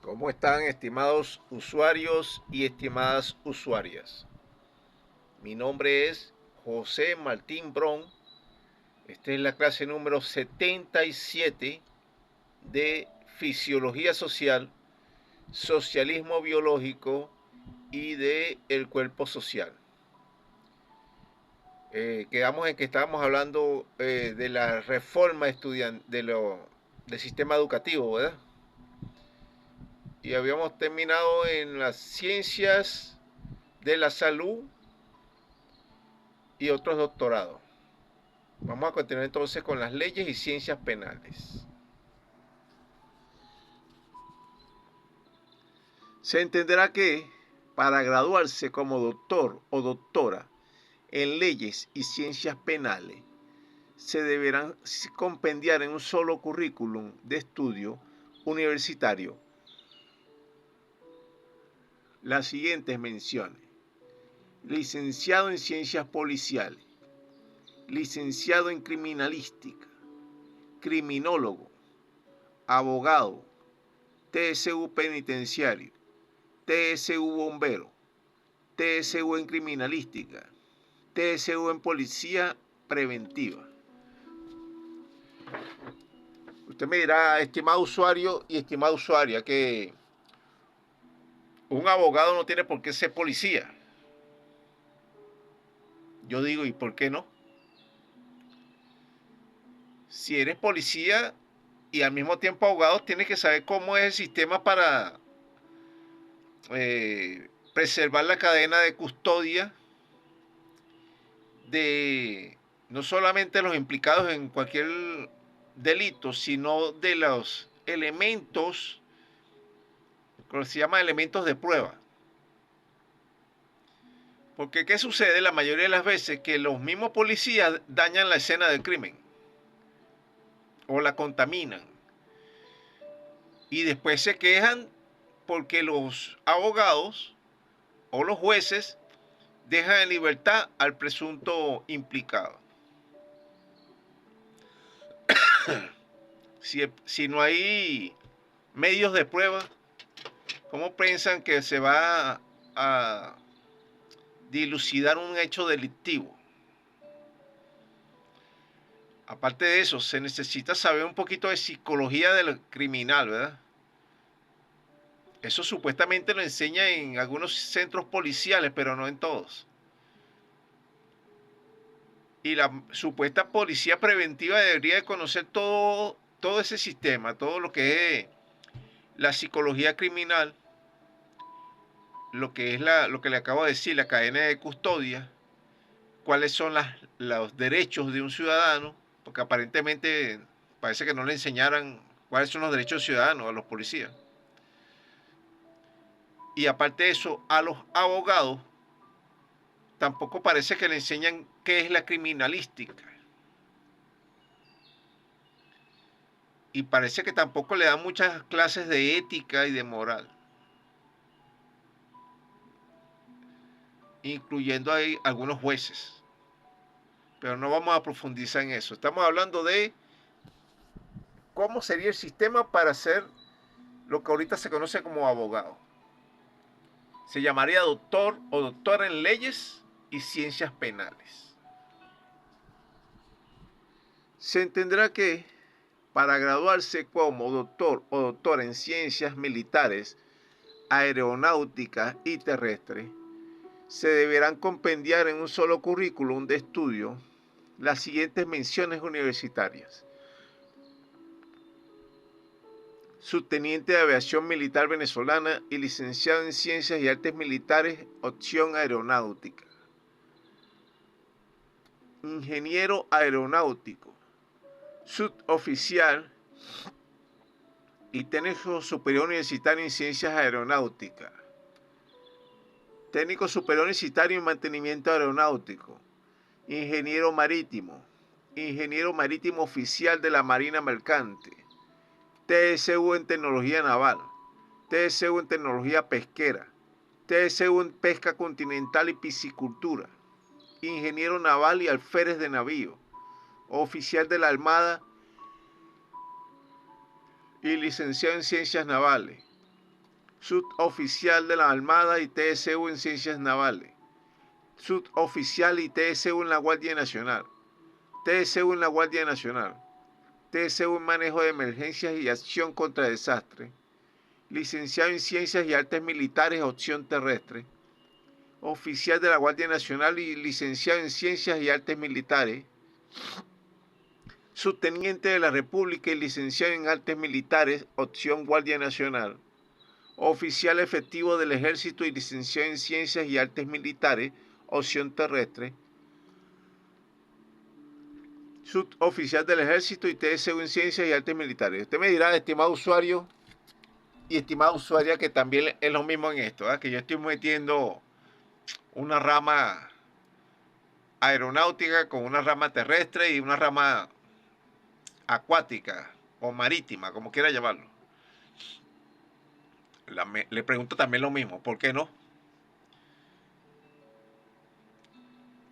¿Cómo están, estimados usuarios y estimadas usuarias? Mi nombre es José Martín Bron. Esta es la clase número 77 de Fisiología Social, Socialismo Biológico y de el Cuerpo Social. Quedamos en que estábamos hablando de la reforma del sistema educativo, ¿verdad? Y habíamos terminado en las ciencias de la salud y otros doctorados. Vamos a continuar entonces con las leyes y ciencias penales. Se entenderá que para graduarse como doctor o doctora en leyes y ciencias penales, se deberán compendiar en un solo currículum de estudio universitario las siguientes menciones: licenciado en ciencias policiales, licenciado en criminalística, criminólogo, abogado, TSU penitenciario, TSU bombero, TSU en criminalística, TSU en policía preventiva. Usted me dirá, estimado usuario y estimada usuaria, que un abogado no tiene por qué ser policía. Yo digo, ¿y por qué no? Si eres policía y al mismo tiempo abogado, tienes que saber cómo es el sistema para preservar la cadena de custodia de no solamente los implicados en cualquier delito, sino de los elementos, como se llama, elementos de prueba. Porque ¿qué sucede la mayoría de las veces? Que los mismos policías dañan la escena del crimen o la contaminan. Y después se quejan porque los abogados o los jueces dejan en libertad al presunto implicado. Si no hay medios de prueba, ¿cómo piensan que se va a dilucidar un hecho delictivo? Aparte de eso, se necesita saber un poquito de psicología del criminal, ¿verdad? Eso supuestamente lo enseña en algunos centros policiales, pero no en todos. Y la supuesta policía preventiva debería de conocer todo ese sistema, todo lo que es la psicología criminal, lo que es lo que le acabo de decir, la cadena de custodia, cuáles son los derechos de un ciudadano, porque aparentemente parece que no le enseñaran cuáles son los derechos ciudadanos a los policías. Y aparte de eso, a los abogados tampoco parece que le enseñan qué es la criminalística. Y parece que tampoco le dan muchas clases de ética y de moral, incluyendo ahí algunos jueces. Pero no vamos a profundizar en eso. Estamos hablando de cómo sería el sistema para ser lo que ahorita se conoce como abogado. Se llamaría doctor o doctora en leyes y ciencias penales. Se entenderá que para graduarse como doctor o doctora en ciencias militares, aeronáuticas y terrestres, se deberán compendiar en un solo currículum de estudio las siguientes menciones universitarias: subteniente de aviación militar venezolana y licenciado en ciencias y artes militares, opción aeronáutica; ingeniero aeronáutico, suboficial y técnico superior universitario en ciencias aeronáuticas; técnico superior universitario en mantenimiento aeronáutico; ingeniero marítimo oficial de la Marina Mercante; TSU en tecnología naval; TSU en tecnología pesquera; TSU en pesca continental y piscicultura; ingeniero naval y alférez de navío; oficial de la Armada y licenciado en ciencias navales; Suboficial de la Armada y TSU en Ciencias Navales. Suboficial y TSU en la Guardia Nacional. TSU en la Guardia Nacional. TSU en Manejo de Emergencias y Acción contra Desastres. Licenciado en Ciencias y Artes Militares, opción terrestre. Oficial de la Guardia Nacional y licenciado en Ciencias y Artes Militares. Subteniente de la República y licenciado en Artes Militares, opción Guardia Nacional. Oficial efectivo del Ejército y licenciado en Ciencias y Artes Militares, opción terrestre. Suboficial del Ejército y TSU en Ciencias y Artes Militares. Usted me dirá, estimado usuario y estimada usuaria, que también es lo mismo en esto, que yo estoy metiendo una rama aeronáutica con una rama terrestre y una rama acuática o marítima, como quiera llamarlo. Le pregunto también lo mismo, ¿por qué no?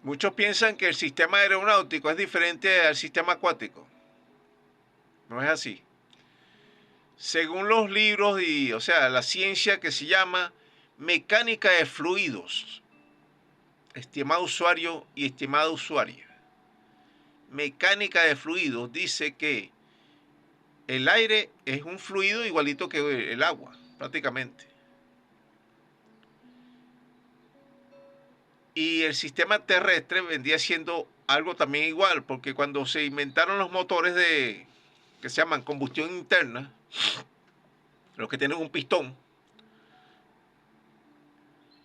Muchos piensan que el sistema aeronáutico es diferente al sistema acuático. No es así. Según los libros o sea, la ciencia que se llama mecánica de fluidos, estimado usuario y estimada usuaria, mecánica de fluidos dice que el aire es un fluido igualito que el agua, prácticamente. Y el sistema terrestre vendría siendo algo también igual, porque cuando se inventaron los motores que se llaman combustión interna, los que tienen un pistón,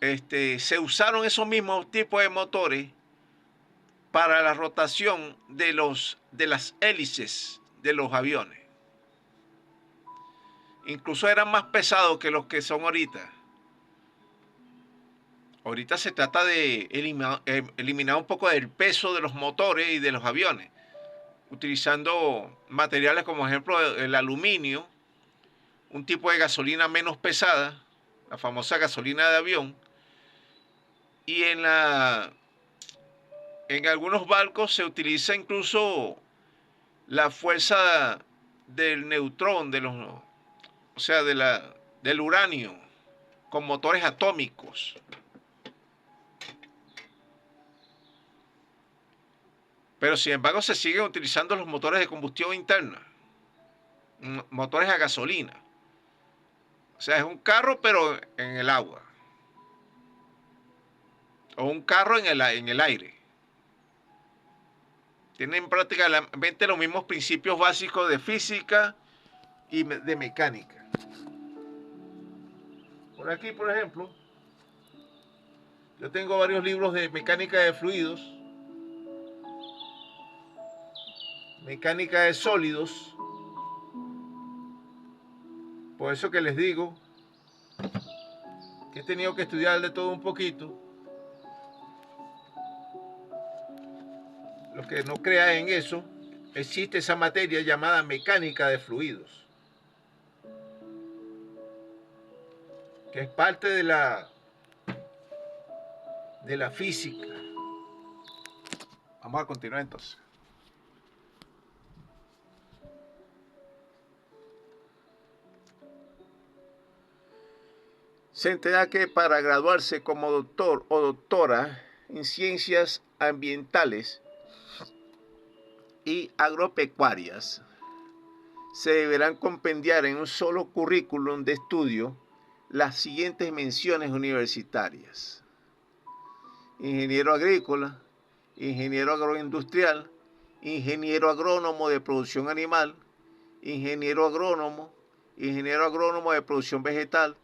se usaron esos mismos tipos de motores para la rotación de las hélices de los aviones. Incluso eran más pesados que los que son ahorita. Ahorita se trata de eliminar un poco del peso de los motores y de los aviones, utilizando materiales como ejemplo el aluminio, un tipo de gasolina menos pesada, la famosa gasolina de avión, y en algunos barcos se utiliza incluso la fuerza del neutrón, o sea, del uranio, con motores atómicos. Pero sin embargo se siguen utilizando los motores de combustión interna, motores a gasolina. O sea, es un carro pero en el agua. O un carro en el aire. Tienen prácticamente los mismos principios básicos de física y de mecánica. Por aquí, por ejemplo, yo tengo varios libros de mecánica de fluidos, mecánica de sólidos. Por eso que les digo que he tenido que estudiar de todo un poquito. Los que no crean en eso, existe esa materia llamada mecánica de fluidos, que es parte de la física. Vamos a continuar entonces. Se entera que para graduarse como doctor o doctora en ciencias ambientales y agropecuarias, se deberán compendiar en un solo currículum de estudio las siguientes menciones universitarias: ingeniero agrícola, ingeniero agroindustrial, ingeniero agrónomo de producción animal, ingeniero agrónomo de producción vegetal,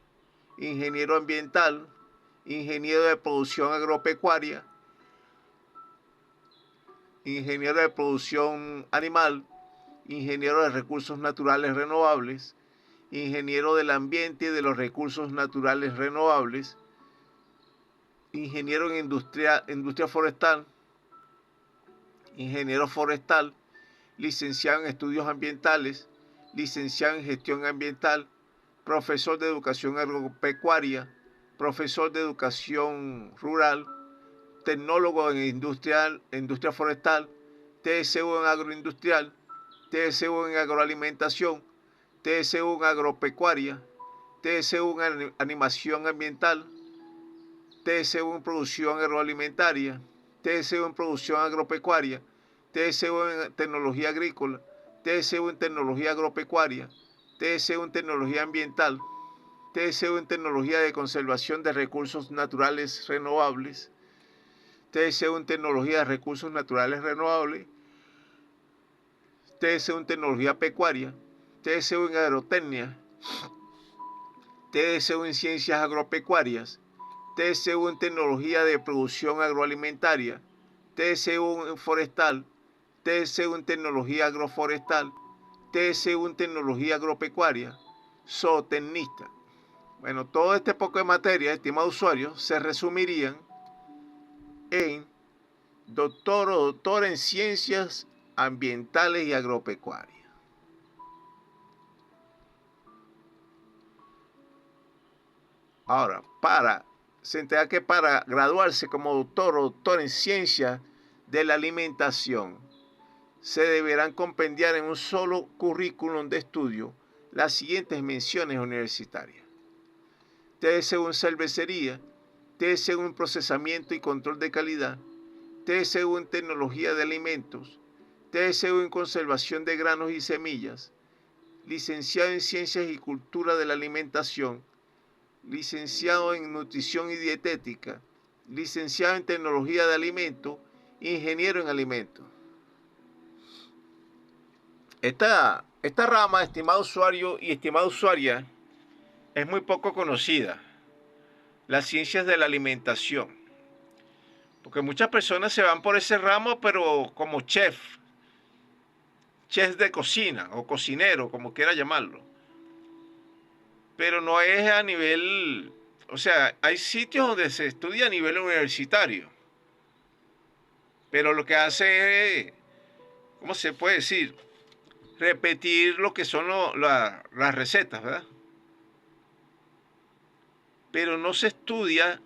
ingeniero ambiental, ingeniero de producción agropecuaria, ingeniero de producción animal, ingeniero de recursos naturales renovables, ingeniero del ambiente y de los recursos naturales renovables, ingeniero en industria forestal, ingeniero forestal, licenciado en estudios ambientales, licenciado en gestión ambiental, profesor de educación agropecuaria, profesor de educación rural, tecnólogo en industria forestal, TSU en agroindustrial, TSU en agroalimentación, TSU en agropecuaria, TSU en animación ambiental, TSU en producción agroalimentaria, TSU en producción agropecuaria, TSU en tecnología agrícola, TSU en tecnología agropecuaria, TSU en tecnología ambiental, TSU en tecnología de conservación de recursos naturales renovables, TSU en tecnología de recursos naturales renovables, TSU en tecnología pecuaria, TSU en agrotecnia, TSU en ciencias agropecuarias, TSU en tecnología de producción agroalimentaria, TSU en forestal, TSU en tecnología agroforestal, TSU en tecnología agropecuaria, zootecnista. Bueno, todo este poco de materia, estimados usuarios, se resumirían en doctor o doctora en ciencias ambientales y agropecuarias. Ahora, se entera que para graduarse como doctor o doctora en ciencias de la alimentación, se deberán compendiar en un solo currículum de estudio las siguientes menciones universitarias: TSU en cervecería, TSU en procesamiento y control de calidad, TSU en tecnología de alimentos, TSU en conservación de granos y semillas, licenciado en ciencias y cultura de la alimentación, licenciado en nutrición y dietética, licenciado en tecnología de alimentos, ingeniero en alimentos. Esta rama, estimado usuario y estimada usuaria, es muy poco conocida, las ciencias de la alimentación, porque muchas personas se van por ese ramo, pero como chef de cocina o cocinero, como quiera llamarlo, pero no es a nivel, o sea, hay sitios donde se estudia a nivel universitario, pero lo que hace es, ¿cómo se puede decir? Repetir lo que son las recetas, ¿verdad? Pero no se estudia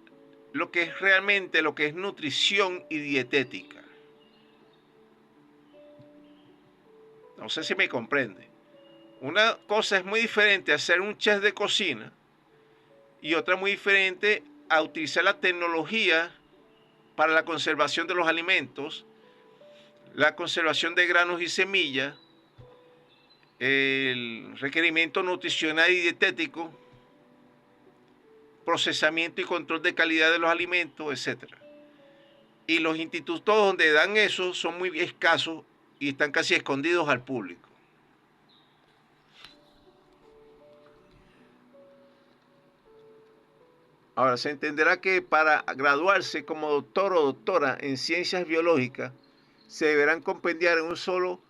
lo que es realmente lo que es nutrición y dietética. No sé si me comprende. Una cosa es muy diferente a ser un chef de cocina y otra muy diferente a utilizar la tecnología para la conservación de los alimentos, la conservación de granos y semillas, el requerimiento nutricional y dietético, procesamiento y control de calidad de los alimentos, etcétera. Y los institutos donde dan eso son muy escasos y están casi escondidos al público. Ahora, se entenderá que para graduarse como doctor o doctora en ciencias biológicas, se deberán compendiar en un solo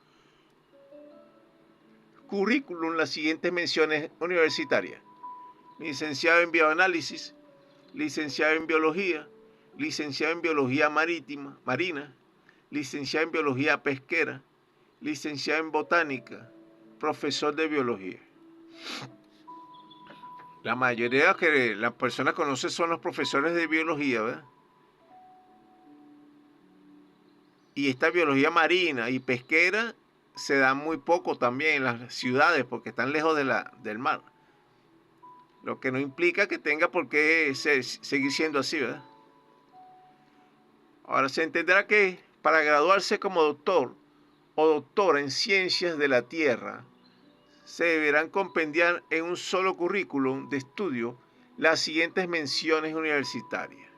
currículum las siguientes menciones universitarias: licenciado en bioanálisis, licenciado en biología, licenciado en biología marina, licenciado en biología pesquera, licenciado en botánica, profesor de biología. La mayoría que las personas conocen son los profesores de biología, ¿verdad? Y esta biología marina y pesquera se da muy poco también en las ciudades porque están lejos del mar. Lo que no implica que tenga por qué seguir siendo así, ¿verdad? Ahora se entenderá que para graduarse como doctor o doctora en ciencias de la tierra, se deberán compendiar en un solo currículum de estudio las siguientes menciones universitarias: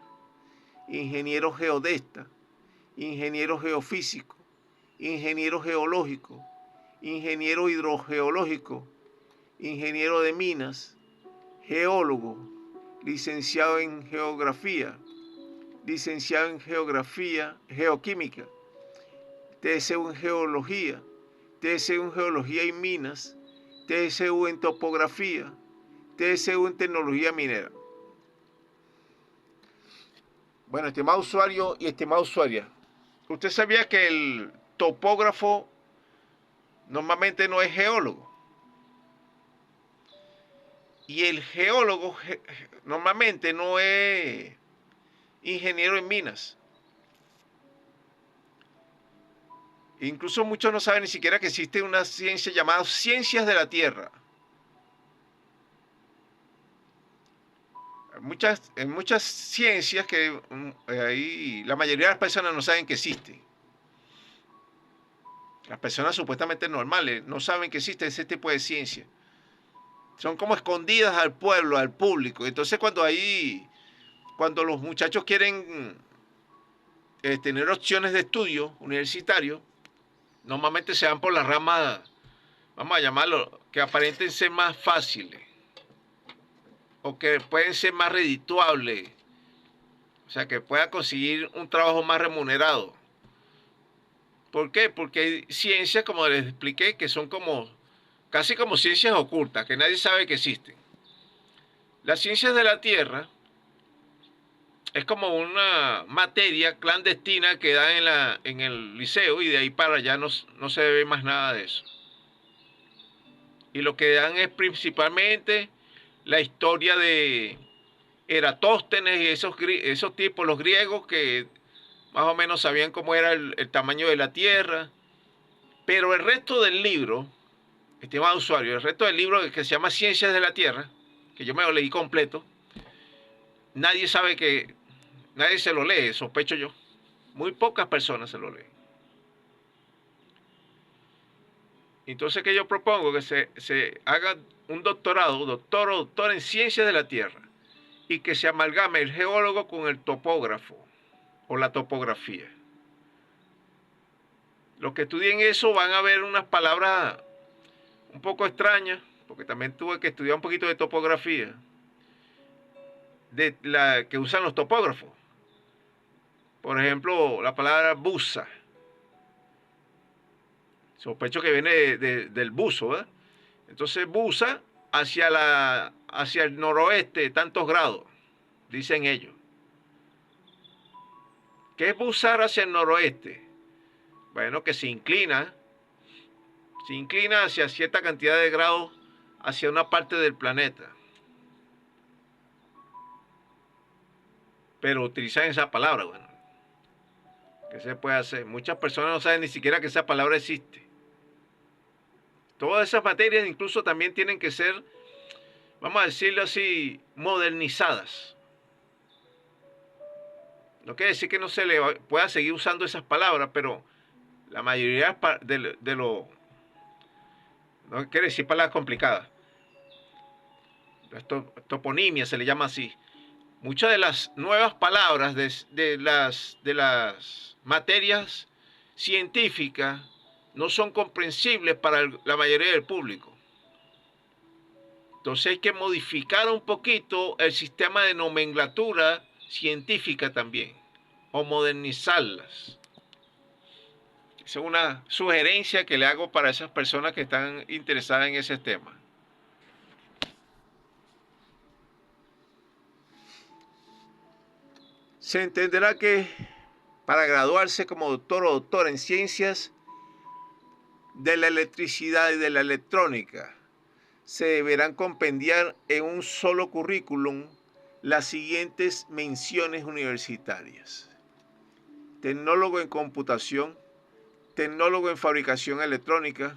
ingeniero geodesta, ingeniero geofísico, ingeniero geológico, ingeniero hidrogeológico, ingeniero de minas, geólogo, licenciado en geografía, licenciado en geoquímica, TSU en geología, TSU en geología y minas, TSU en topografía, TSU en tecnología minera. Bueno, estimado usuario y estimada usuaria, ¿usted sabía que el topógrafo normalmente no es geólogo? Y el geólogo normalmente no es ingeniero en minas. Incluso muchos no saben ni siquiera que existe una ciencia llamada ciencias de la Tierra. en muchas ciencias que ahí la mayoría de las personas no saben que existen. Las personas supuestamente normales no saben que existe ese tipo de ciencia. Son como escondidas al pueblo, al público. Entonces cuando los muchachos quieren tener opciones de estudio universitario, normalmente se van por las ramas, vamos a llamarlo, que aparenten ser más fáciles o que pueden ser más redituables, o sea, que pueda conseguir un trabajo más remunerado. ¿Por qué? Porque hay ciencias, como les expliqué, que son casi como ciencias ocultas, que nadie sabe que existen. Las ciencias de la Tierra es como una materia clandestina que dan en el liceo y de ahí para allá no se ve más nada de eso. Y lo que dan es principalmente la historia de Eratóstenes y esos tipos, los griegos, que más o menos sabían cómo era el tamaño de la Tierra. Pero el resto del libro, estimado usuario, el resto del libro que se llama Ciencias de la Tierra, que yo me lo leí completo, nadie sabe nadie se lo lee, sospecho yo. Muy pocas personas se lo leen. Entonces, ¿qué yo propongo? Que se haga un doctorado, doctor o doctor en Ciencias de la Tierra, y que se amalgame el geólogo con el topógrafo o la topografía. Los que estudien eso van a ver unas palabras un poco extrañas, porque también tuve que estudiar un poquito de topografía, de la que usan los topógrafos. Por ejemplo, la palabra buza. Sospecho que viene del buzo, ¿verdad? Entonces buza hacia el noroeste, tantos grados, dicen ellos. ¿Qué es buzar hacia el noroeste? Bueno, que se inclina hacia cierta cantidad de grados hacia una parte del planeta. Pero utilizan esa palabra, bueno. ¿Qué se puede hacer? Muchas personas no saben ni siquiera que esa palabra existe. Todas esas materias incluso también tienen que ser, vamos a decirlo así, modernizadas. No quiere decir que no se le pueda seguir usando esas palabras, pero la mayoría de lo... No quiere decir palabras complicadas. Toponimia se le llama así. Muchas de las nuevas palabras de las materias científicas no son comprensibles para la mayoría del público. Entonces hay que modificar un poquito el sistema de nomenclatura científica también, o modernizarlas. Esa es una sugerencia que le hago para esas personas que están interesadas en ese tema. Se entenderá que para graduarse como doctor o doctora en ciencias de la electricidad y de la electrónica, se deberán compendiar en un solo currículum las siguientes menciones universitarias: tecnólogo en computación, tecnólogo en fabricación electrónica.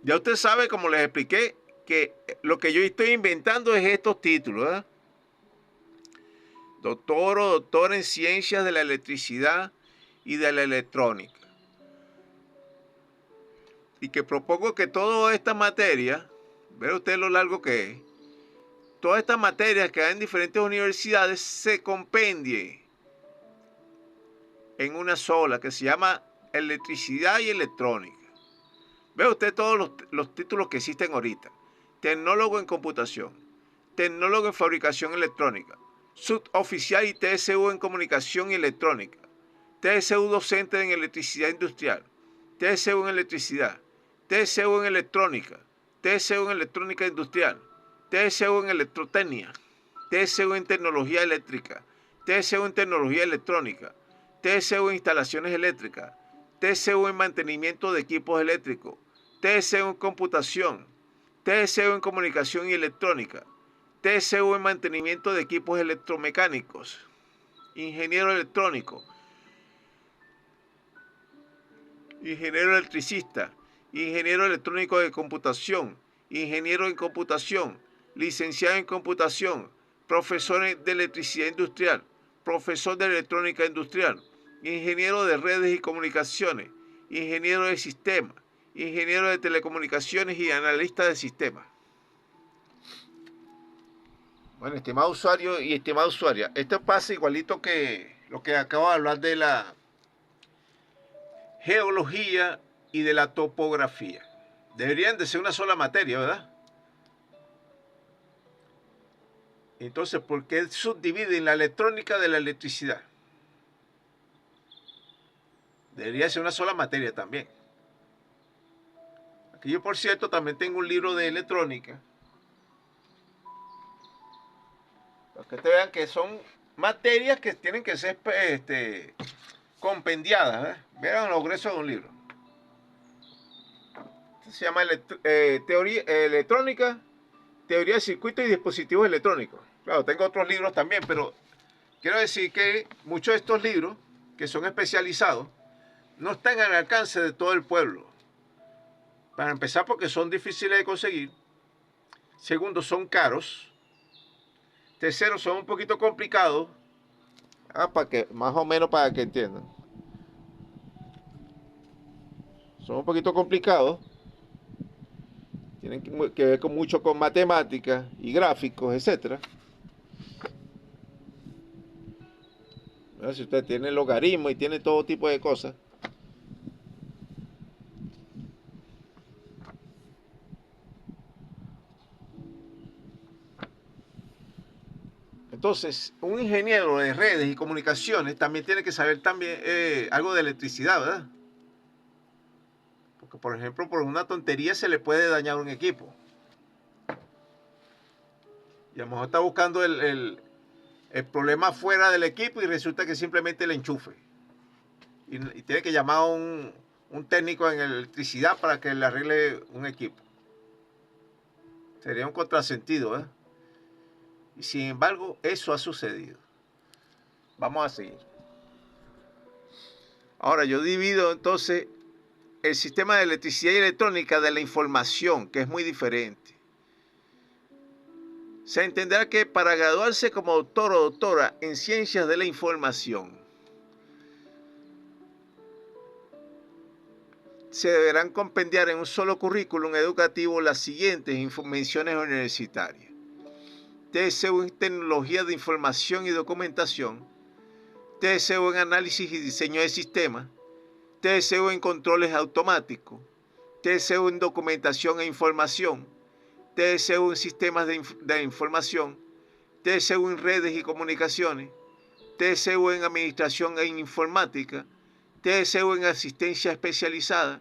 Ya usted sabe, como les expliqué, que lo que yo estoy inventando es estos títulos, ¿eh? Doctor o doctor en ciencias de la electricidad y de la electrónica. Y que propongo que toda esta materia, vea usted lo largo que es, todas estas materias que hay en diferentes universidades se compendie en una sola, que se llama electricidad y electrónica. Ve usted todos los títulos que existen ahorita: tecnólogo en computación, tecnólogo en fabricación electrónica, suboficial y TSU en comunicación y electrónica, TSU docente en electricidad industrial, TSU en electricidad, TSU en electrónica, TSU en electrónica industrial, TSU en electrotecnia, TSU en tecnología eléctrica, TSU en tecnología electrónica, TSU en instalaciones eléctricas, TSU en mantenimiento de equipos eléctricos, TSU en computación, TSU en comunicación y electrónica, TSU en mantenimiento de equipos electromecánicos, ingeniero electrónico, ingeniero electricista, ingeniero electrónico de computación, ingeniero en computación, licenciado en computación, profesor de electricidad industrial, profesor de electrónica industrial, ingeniero de redes y comunicaciones, ingeniero de sistemas, ingeniero de telecomunicaciones y analista de sistemas. Bueno, estimado usuario y estimada usuaria, esto pasa igualito que lo que acabo de hablar de la geología y de la topografía. Deberían de ser una sola materia, ¿verdad? Entonces, ¿por qué subdividen la electrónica de la electricidad? Debería ser una sola materia también. Aquí yo, por cierto, también tengo un libro de electrónica. Para que ustedes vean que son materias que tienen que ser compendiadas. Vean los gruesos de un libro. Este se llama teoría, electrónica, teoría de circuitos y dispositivos electrónicos. Claro, tengo otros libros también, pero quiero decir que muchos de estos libros, que son especializados, no están al alcance de todo el pueblo. Para empezar, porque son difíciles de conseguir. Segundo, son caros. Tercero, son un poquito complicados. Para que, más o menos para que entiendan. Son un poquito complicados. Tienen que ver mucho con matemáticas y gráficos, etcétera. Si usted tiene logaritmo y tiene todo tipo de cosas. Entonces, un ingeniero de redes y comunicaciones también tiene que saber también algo de electricidad, ¿verdad? Porque, por ejemplo, por una tontería se le puede dañar un equipo. Y a lo mejor está buscando el problema fuera del equipo y resulta que simplemente el enchufe. Y tiene que llamar a un técnico en electricidad para que le arregle un equipo. Sería un contrasentido, ¿eh? Y sin embargo, eso ha sucedido. Vamos a seguir. Ahora, yo divido entonces el sistema de electricidad y electrónica de la información, que es muy diferente. Se entenderá que para graduarse como doctor o doctora en ciencias de la información, se deberán compendiar en un solo currículum educativo las siguientes menciones universitarias: TSU en Tecnología de Información y Documentación, TSU en Análisis y Diseño de Sistemas, TSU en Controles Automáticos, TSU en Documentación e Información, TSU en Sistemas de Información, TSU en Redes y Comunicaciones, TSU en Administración e Informática, TSU en Asistencia Especializada,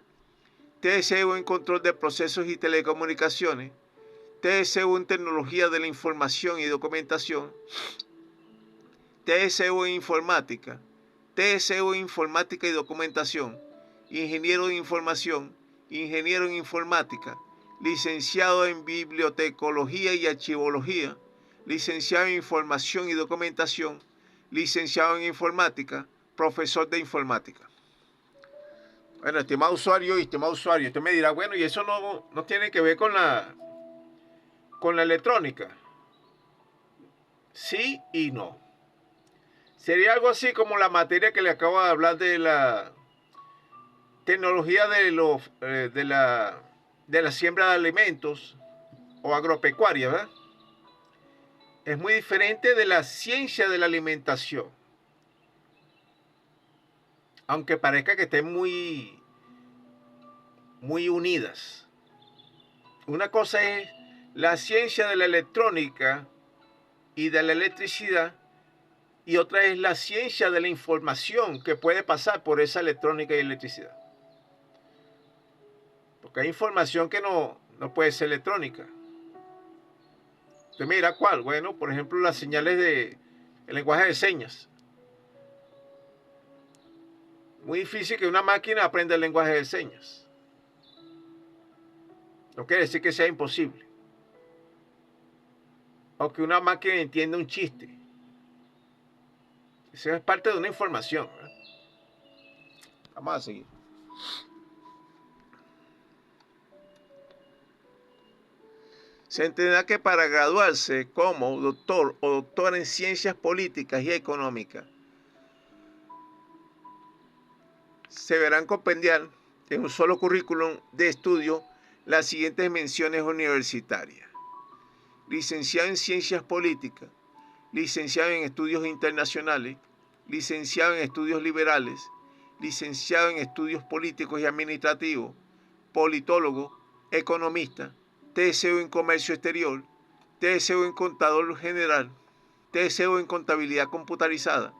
TSU en Control de Procesos y Telecomunicaciones, TSU en Tecnología de la Información y Documentación, TSU en Informática, TSU en Informática y Documentación, Ingeniero en Información, Ingeniero en Informática, licenciado en Bibliotecología y Archivología, licenciado en Información y Documentación, licenciado en Informática, profesor de Informática. Bueno, estimado usuario y estimado usuario, usted me dirá, bueno, y eso no tiene que ver con la electrónica. Sí y no. Sería algo así como la materia que le acabo de hablar de la tecnología de la siembra de alimentos o agropecuaria, ¿verdad? Es muy diferente de la ciencia de la alimentación. Aunque parezca que estén muy unidas. Una cosa es la ciencia de la electrónica y de la electricidad, y otra es la ciencia de la información que puede pasar por esa electrónica y electricidad. Porque hay información que no puede ser electrónica. Usted me dirá cuál. Bueno, por ejemplo, las señales de el lenguaje de señas. Muy difícil que una máquina aprenda el lenguaje de señas. No quiere decir que sea imposible. O que una máquina entienda un chiste. Eso es parte de una información, ¿verdad? Vamos a seguir. Se entenderá que para graduarse como doctor o doctora en ciencias políticas y económicas, se deberán compendiar en un solo currículum de estudio las siguientes menciones universitarias: licenciado en ciencias políticas, licenciado en estudios internacionales, licenciado en estudios liberales, licenciado en estudios políticos y administrativos, politólogo, economista, TSU en comercio exterior, TSU en contador general, TSU en contabilidad computarizada,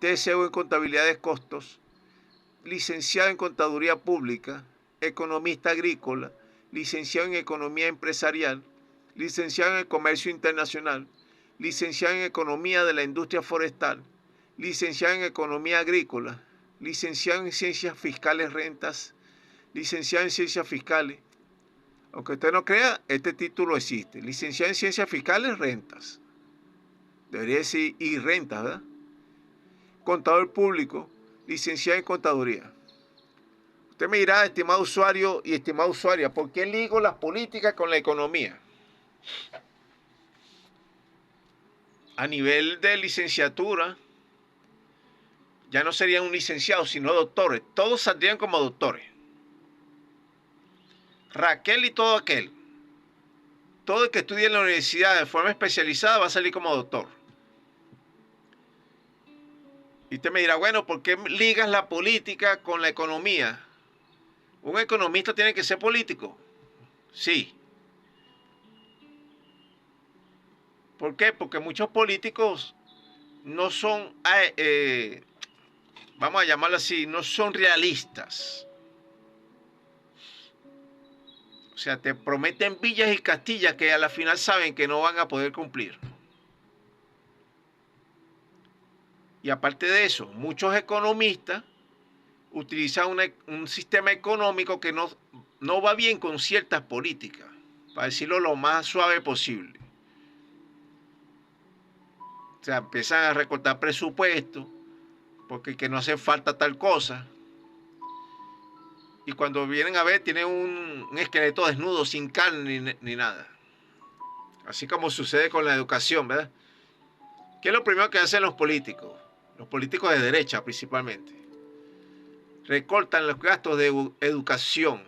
TSU en contabilidad de costos, licenciado en contaduría pública, economista agrícola, licenciado en economía empresarial, licenciado en comercio internacional, licenciado en economía de la industria forestal, licenciado en economía agrícola, licenciado en ciencias fiscales rentas, licenciado en ciencias fiscales. Aunque usted no crea, este título existe. Licenciado en ciencias fiscales rentas. Debería decir y rentas, ¿verdad? Contador público, licenciado en contaduría. Usted me dirá, estimado usuario y estimada usuaria, ¿por qué ligo las políticas con la economía? A nivel de licenciatura, ya no serían un licenciado, sino doctores. Todos saldrían como doctores. Raquel y todo aquel. Todo el que estudie en la universidad de forma especializada va a salir como doctor. Y usted me dirá, bueno, ¿por qué ligas la política con la economía? ¿Un economista tiene que ser político? Sí. ¿Por qué? Porque muchos políticos no son, vamos a llamarlo así, no son realistas. O sea, te prometen villas y castillas que a la final saben que no van a poder cumplir. Y aparte de eso, muchos economistas utilizan un sistema económico que no va bien con ciertas políticas, para decirlo lo más suave posible. O sea, empiezan a recortar presupuestos, porque que no hace falta tal cosa. Y cuando vienen a ver, tienen un esqueleto desnudo, sin carne ni nada. Así como sucede con la educación, ¿verdad? ¿Qué es lo primero que hacen los políticos? Los políticos de derecha principalmente. Recortan los gastos de educación.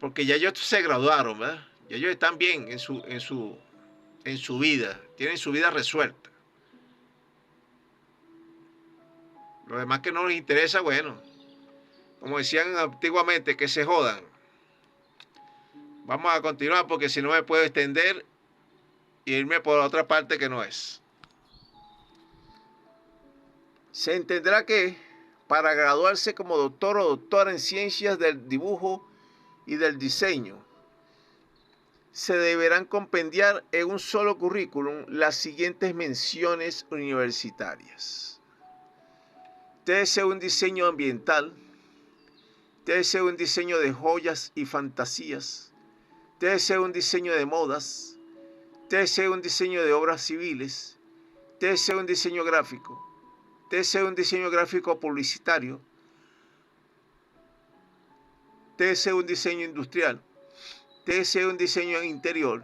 Porque ya ellos se graduaron, ¿verdad? Y ellos están bien en su vida. Tienen su vida resuelta. Lo demás que no les interesa, bueno, como decían antiguamente, que se jodan. Vamos a continuar porque si no me puedo extender e irme por otra parte que no es. Se entenderá que para graduarse como doctor o doctora en ciencias del dibujo y del diseño, se deberán compendiar en un solo currículum las siguientes menciones universitarias: TSU en diseño ambiental, TSU en diseño de joyas y fantasías, TSU en diseño de modas, TSU en diseño de obras civiles, TSU en diseño gráfico, TSU en diseño gráfico publicitario, TSU en diseño industrial, TSU en diseño interior,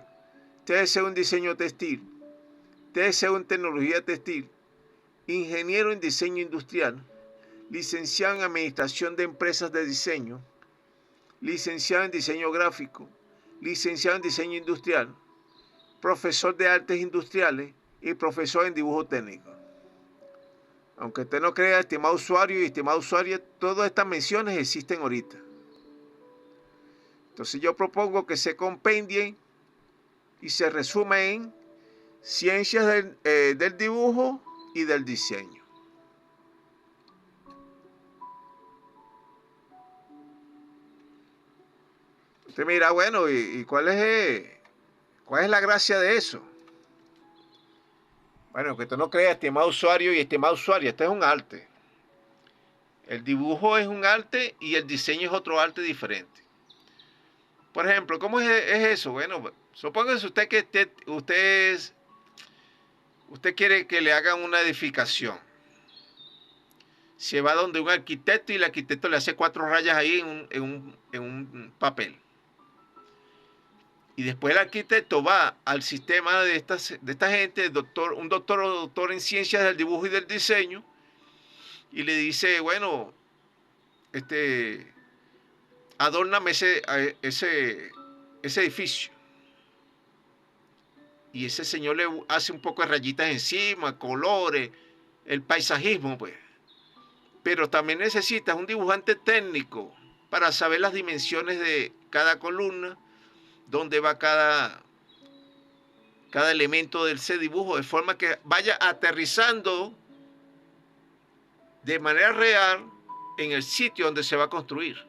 TSU en diseño textil, TSU en tecnología textil, ingeniero en diseño industrial, licenciado en administración de empresas de diseño, licenciado en diseño gráfico, licenciado en diseño industrial, profesor de artes industriales y profesor en dibujo técnico. Aunque usted no crea, estimado usuario y estimada usuaria, todas estas menciones existen ahorita. Entonces yo propongo que se compendien y se resuma en ciencias del dibujo y del diseño. Usted me dirá, bueno, ¿y cuál es la gracia de eso? Bueno, que usted no crea, estimado usuario y estimada usuaria, esto es un arte. El dibujo es un arte y el diseño es otro arte diferente. Por ejemplo, ¿cómo es eso? Bueno, supóngase usted que usted quiere que le hagan una edificación. Se va donde un arquitecto y el arquitecto le hace 4 rayas ahí en un papel. Y después el arquitecto va al sistema de esta gente, un doctor o doctor en ciencias del dibujo y del diseño, y le dice, bueno, adórname ese edificio. Y ese señor le hace un poco de rayitas encima, colores, el paisajismo, pues. Pero también necesitas un dibujante técnico para saber las dimensiones de cada columna, dónde va cada elemento de ese dibujo, de forma que vaya aterrizando de manera real en el sitio donde se va a construir.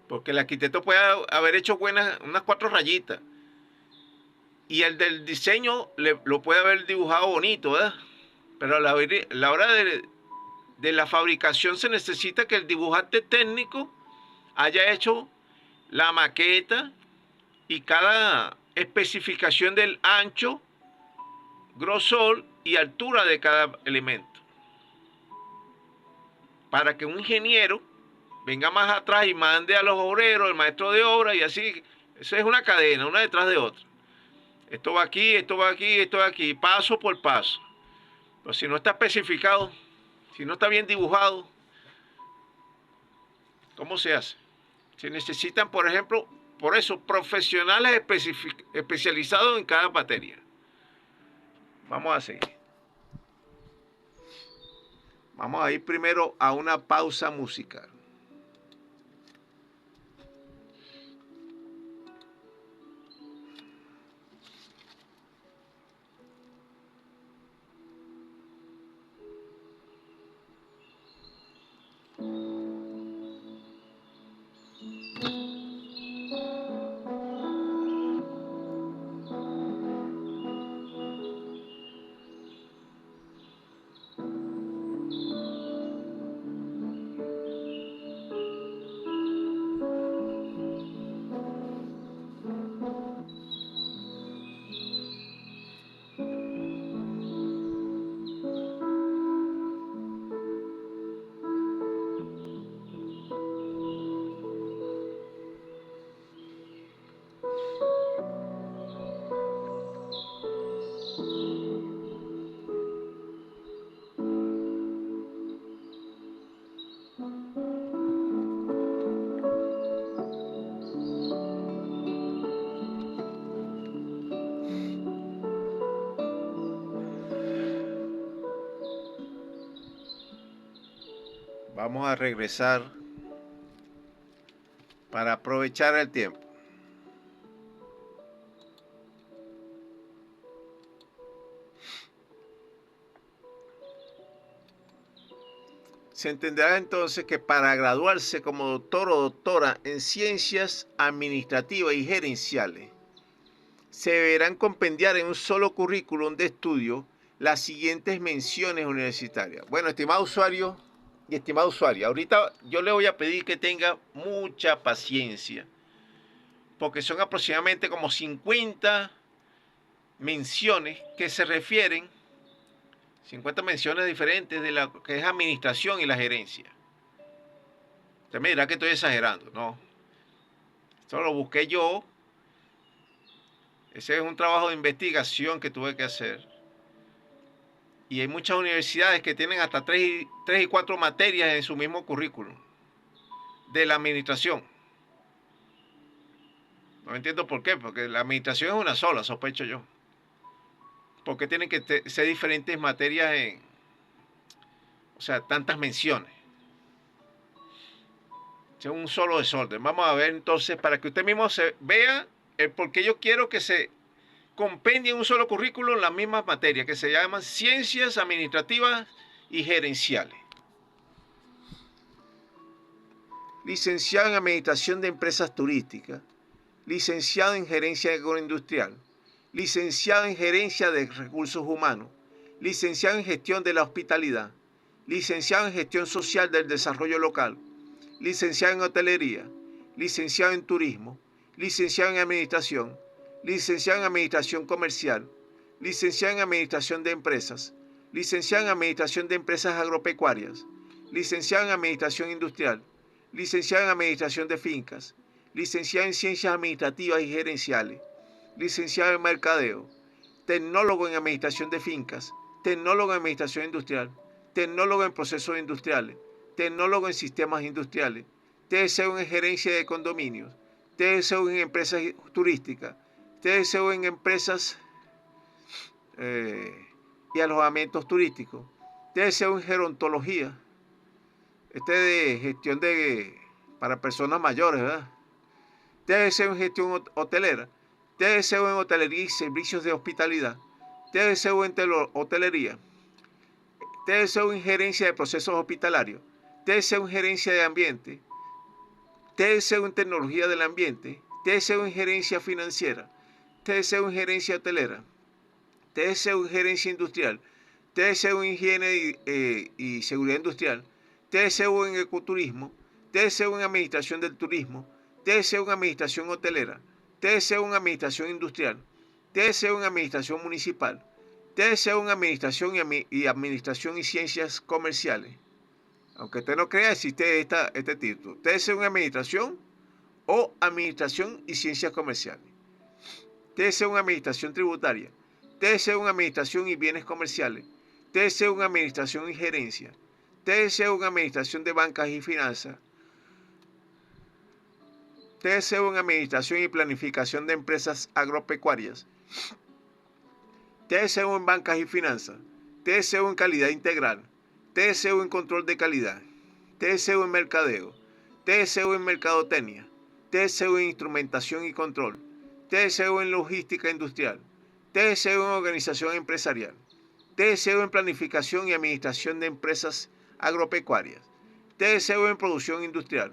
Porque el arquitecto puede haber hecho unas 4 rayitas, y el del diseño lo puede haber dibujado bonito, ¿verdad? Pero a la hora de la fabricación se necesita que el dibujante técnico haya hecho la maqueta y cada especificación del ancho, grosor y altura de cada elemento, para que un ingeniero venga más atrás y mande a los obreros, el maestro de obra, y así. Eso es una cadena, una detrás de otra. Esto va aquí, esto va aquí, esto va aquí, paso por paso. Pero si no está especificado, si no está bien dibujado, ¿cómo se hace? Se necesitan, por ejemplo, por eso, profesionales especializados en cada materia. Vamos a seguir. Vamos a ir primero a una pausa musical. Vamos a regresar para aprovechar el tiempo. Se entenderá entonces que para graduarse como doctor o doctora en ciencias administrativas y gerenciales, se deberán compendiar en un solo currículum de estudio las siguientes menciones universitarias. Bueno, estimado usuario y estimada usuaria, ahorita yo le voy a pedir que tenga mucha paciencia, porque son aproximadamente como 50 menciones que se refieren, 50 menciones diferentes de lo que es administración y la gerencia. Usted me dirá que estoy exagerando, ¿no? Esto lo busqué yo. Ese es un trabajo de investigación que tuve que hacer. Y hay muchas universidades que tienen hasta 3 y 4 materias en su mismo currículum de la administración. No entiendo por qué, porque la administración es una sola, sospecho yo. Porque tienen que ser diferentes materias o sea, tantas menciones. Es un solo desorden. Vamos a ver entonces, para que usted mismo se vea el por qué yo quiero que se compendie en un solo currículum las mismas materias, que se llaman ciencias administrativas y gerenciales. Licenciado en Administración de Empresas Turísticas, licenciado en Gerencia Agroindustrial, licenciado en Gerencia de Recursos Humanos, licenciado en Gestión de la Hospitalidad, licenciado en Gestión Social del Desarrollo Local, licenciado en Hotelería, licenciado en Turismo, licenciado en Administración, licenciado en Administración Comercial, licenciado en Administración de Empresas, licenciado en Administración de Empresas Agropecuarias, licenciado en Administración Industrial, licenciado en Administración de Fincas, licenciado en Ciencias Administrativas y Gerenciales, licenciado en Mercadeo, tecnólogo en Administración de Fincas, tecnólogo en Administración Industrial, tecnólogo en Procesos Industriales, tecnólogo en Sistemas Industriales, TSU en Gerencia de Condominios, TSU en Empresas Turísticas, TSU en Empresas y Alojamientos Turísticos, TSU en Gerontología, de gestión para personas mayores, ¿verdad? TSU en Gestión Hotelera, TSU en Hotelería y Servicios de Hospitalidad, TSU en Hotelería, TSU en Gerencia de Procesos Hospitalarios, TSU en Gerencia de Ambiente, TSU en Tecnología del Ambiente, TSU en Gerencia Financiera, TSU en Gerencia Hotelera, TSU en Gerencia Industrial, TSU en Higiene y Seguridad Industrial, TSU en Ecoturismo, TSU en Administración del Turismo, TSU en Administración Hotelera, TSU en Administración Industrial, TSU en Administración Municipal, TSU en Administración y Administración y Ciencias Comerciales. Aunque usted no crea, existe este título. TSU en Administración o Administración y Ciencias Comerciales. TSU en Administración Tributaria, TSU en Administración y Bienes Comerciales, TSU en Administración y Gerencia, TSU en Administración de Bancas y Finanzas, TSU en Administración y Planificación de Empresas Agropecuarias, TSU en Bancas y Finanzas, TSU en Calidad Integral, TSU en Control de Calidad, TSU en Mercadeo, TSU en Mercadotecnia, TSU en Instrumentación y Control, TSU en Logística Industrial, TSU en Organización Empresarial, TSU en Planificación y Administración de Empresas Agropecuarias, TSU en Producción Industrial,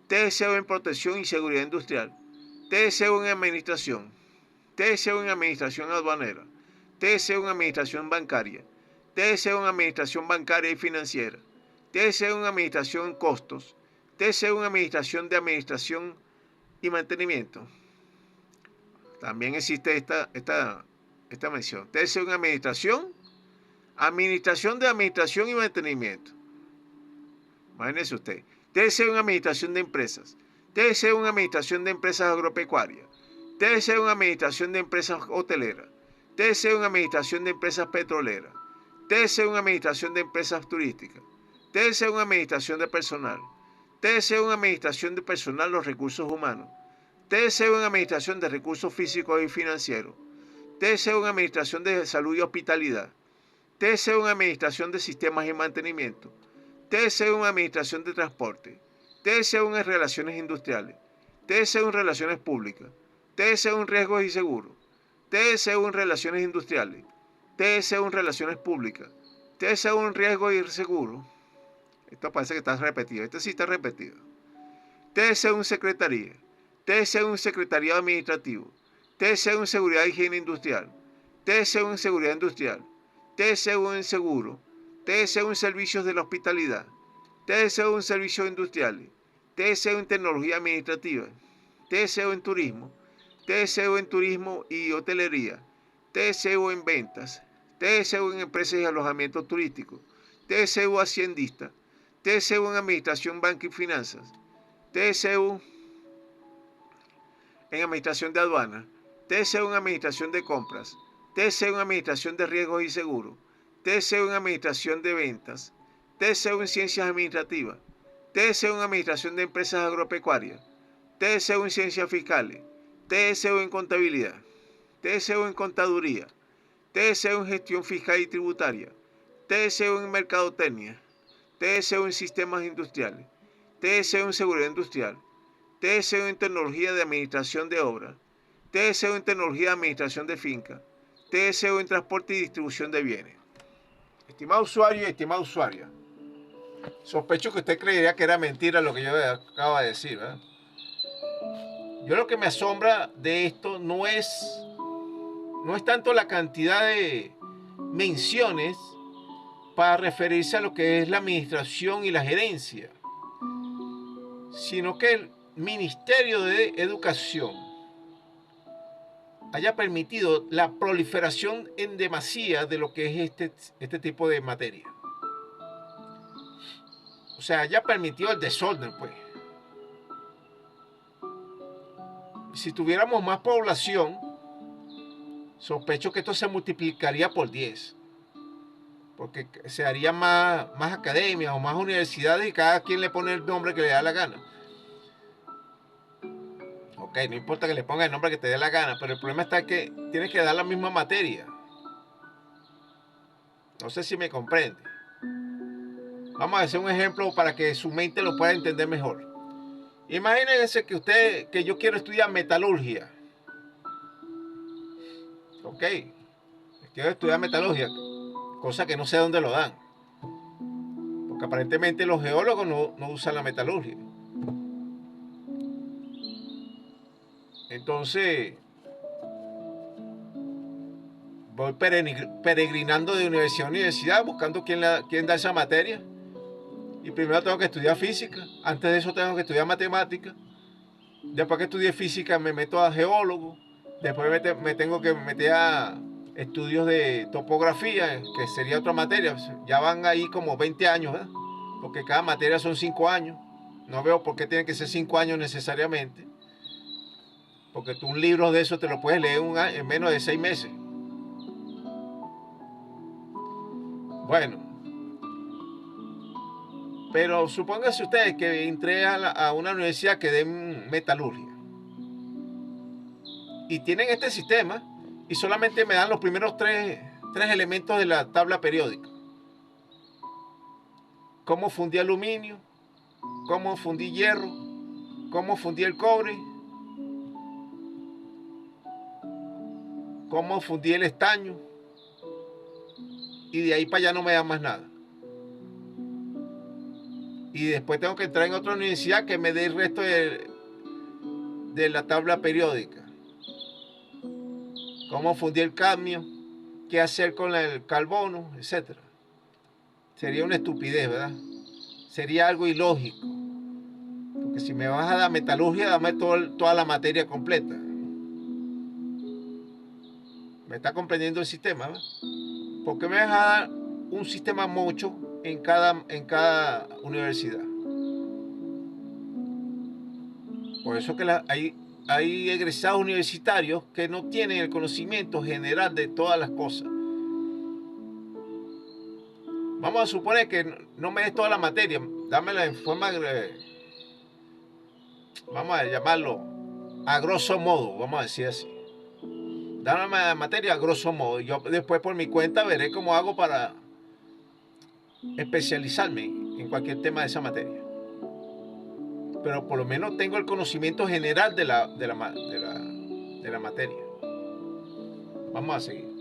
TSU en Protección y Seguridad Industrial, TSU en Administración, TSU en Administración Aduanera, TSU en Administración Bancaria, TSU en Administración Bancaria y Financiera, TSU en Administración Costos, TSU en Administración de Administración y Mantenimiento. También existe esta mención. TSU en Administración, Administración de Administración y Mantenimiento. Imagínese usted. TSU en Administración de Empresas, TSU en Administración de Empresas Agropecuarias, TSU en Administración de Empresas Hoteleras, TSU en Administración de Empresas Petroleras, TSU en Administración de Empresas Turísticas, TSU en Administración de Personal, TSU en Administración de Personal los Recursos Humanos, TSU en Administración de Recursos Físicos y Financieros, TSU en Administración de Salud y Hospitalidad, TSU en Administración de Sistemas y Mantenimiento, TSU en Administración de Transporte, TSU en Relaciones Industriales, TSU en Relaciones Públicas, TSU en Riesgos y Seguros, TSU en Relaciones Industriales, TSU en Relaciones Públicas, TSU en Riesgos y Seguros. Esto parece que está repetido, este sí está repetido. TSU en Secretaría, TSU en Secretariado Administrativo, TSU en Seguridad y Higiene Industrial, TSU en Seguridad Industrial, TSU en Seguro, TSU en Servicios de la Hospitalidad, TSU en Servicios Industriales, TSU en Tecnología Administrativa, TSU en Turismo, TSU en Turismo y Hotelería, TSU en Ventas, TSU en Empresas y Alojamientos Turísticos, TSU Haciendista, TSU en Administración, Banca y Finanzas, TSU en Administración de Aduanas, TSU en Administración de Compras, TSU en Administración de Riesgos y Seguros, TSU en Administración de Ventas, TSU en Ciencias Administrativas, TSU en Administración de Empresas Agropecuarias, TSU en Ciencias Fiscales, TSU en Contabilidad, TSU en Contaduría, TSU en Gestión Fiscal y Tributaria, TSU en Mercadotecnia, TSU en Sistemas Industriales, TSU en Seguridad Industrial, TSU en Tecnología de Administración de Obras, TSU en Tecnología de Administración de Finca, TSU en Transporte y Distribución de Bienes. Estimado usuario y estimada usuaria, sospecho que usted creería que era mentira lo que yo acabo de decir, ¿verdad? Yo lo que me asombra de esto no es tanto la cantidad de menciones para referirse a lo que es la administración y la gerencia, sino que el Ministerio de Educación haya permitido la proliferación en demasía de lo que es este tipo de materia. O sea, haya permitido el desorden, pues. Si tuviéramos más población, sospecho que esto se multiplicaría por 10. Porque se harían más academias o más universidades y cada quien le pone el nombre que le da la gana. Ok, no importa que le ponga el nombre que te dé la gana, pero el problema está que tienes que dar la misma materia. No sé si me comprende. Vamos a hacer un ejemplo para que su mente lo pueda entender mejor. Imagínense que yo quiero estudiar metalurgia. Ok, quiero estudiar metalurgia, cosa que no sé dónde lo dan. Porque aparentemente los geólogos no usan la metalurgia. Entonces, voy peregrinando de universidad a universidad buscando quién da esa materia. Y primero tengo que estudiar física, antes de eso tengo que estudiar matemática. Después que estudié física me meto a geólogo, después me tengo que meter a estudios de topografía, que sería otra materia. Ya van ahí como 20 años, ¿verdad? Porque cada materia son 5 años. No veo por qué tienen que ser 5 años necesariamente. Porque tú un libro de eso te lo puedes leer en menos de 6 meses. Bueno, pero supónganse ustedes que entré a una universidad que den metalurgia. Y tienen este sistema y solamente me dan los primeros tres elementos de la tabla periódica. Cómo fundí aluminio, cómo fundí hierro, cómo fundí el cobre, cómo fundí el estaño. Y de ahí para allá no me dan más nada. Y después tengo que entrar en otra universidad que me dé el resto de la tabla periódica. Cómo fundí el cadmio, qué hacer con el carbono, etc. Sería una estupidez, ¿verdad? Sería algo ilógico. Porque si me vas a dar metalurgia, dame toda la materia completa. ¿Me está comprendiendo el sistema? ¿verdad? ¿Por qué me vas a dar un sistema mocho en cada universidad? Por eso que hay egresados universitarios que no tienen el conocimiento general de todas las cosas. Vamos a suponer que no me des toda la materia, dámela en forma, vamos a llamarlo a grosso modo, vamos a decir así. Dame la materia a grosso modo. Yo después por mi cuenta veré cómo hago para especializarme en cualquier tema de esa materia. Pero por lo menos tengo el conocimiento general de la materia. Vamos a seguir.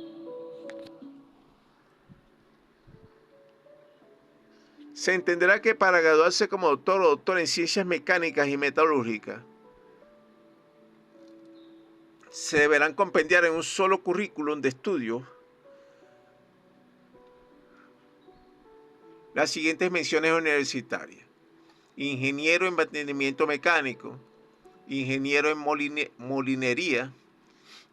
Se entenderá que para graduarse como doctor o doctora en ciencias mecánicas y metalúrgicas, se deberán compendiar en un solo currículum de estudio las siguientes menciones universitarias: ingeniero en mantenimiento mecánico, ingeniero en molinería,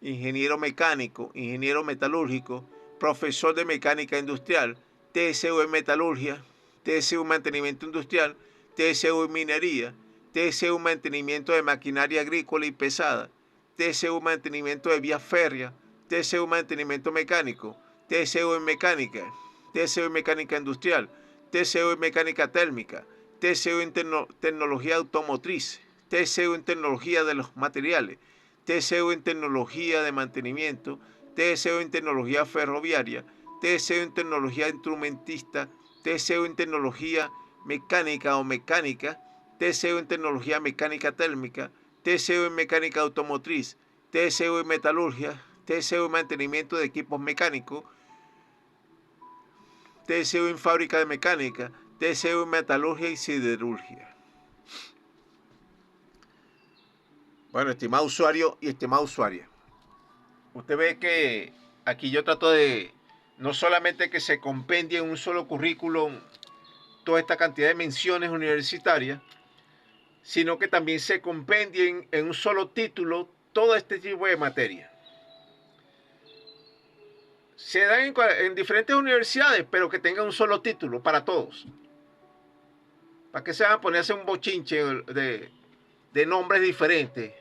ingeniero mecánico, ingeniero metalúrgico, profesor de mecánica industrial, TSU en metalurgia, TSU en mantenimiento industrial, TSU en minería, TSU en mantenimiento de maquinaria agrícola y pesada, TSU en mantenimiento de vías férreas, TSU en mantenimiento mecánico, TSU en mecánica, TSU en mecánica industrial, TSU en mecánica térmica, TSU en tecnología automotriz, TSU en tecnología de los materiales, TSU en tecnología de mantenimiento, TSU en tecnología ferroviaria, TSU en tecnología instrumentista, TSU en tecnología mecánica o mecánica, TSU en tecnología mecánica térmica, TSU en mecánica automotriz, TSU en metalurgia, TSU en mantenimiento de equipos mecánicos, TSU en fábrica de mecánica, TSU en metalurgia y siderurgia. Bueno, estimado usuario y estimada usuaria, usted ve que aquí yo trato de no solamente que se compendie en un solo currículum toda esta cantidad de menciones universitarias, sino que también se compendien en un solo título todo este tipo de materia. Se dan en diferentes universidades, pero que tengan un solo título para todos. ¿Para qué se van a ponerse un bochinche de nombres diferentes?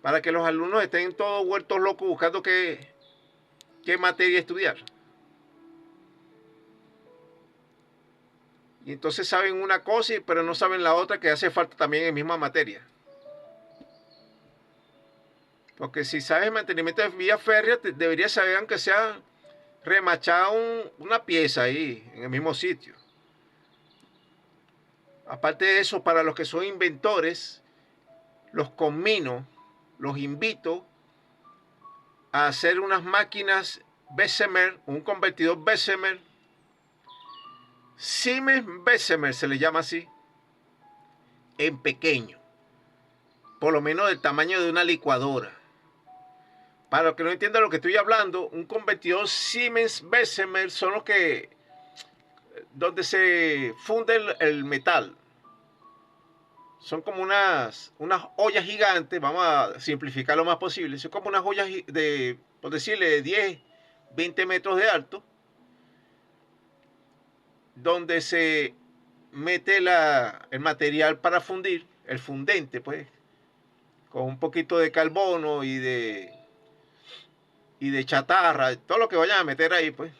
para que los alumnos estén todos vueltos locos buscando qué materia estudiar. Y entonces saben una cosa, pero no saben la otra que hace falta también en misma materia. Porque si sabes mantenimiento de vía férrea, deberías saber aunque sea remachar una pieza ahí, en el mismo sitio. Aparte de eso, para los que son inventores, los conmino, los invito a hacer unas máquinas Bessemer, un convertidor Bessemer, Siemens Bessemer se le llama así, en pequeño, por lo menos del tamaño de una licuadora. Para los que no entiendan lo que estoy hablando, un convertidor Siemens Bessemer son los que, donde se funde el metal. Son como unas ollas gigantes, vamos a simplificar lo más posible. Son como unas ollas de, por decirle, 10, 20 metros de alto, donde se mete el material para fundir, el fundente, pues, con un poquito de carbono y de chatarra, todo lo que vayan a meter ahí, pues.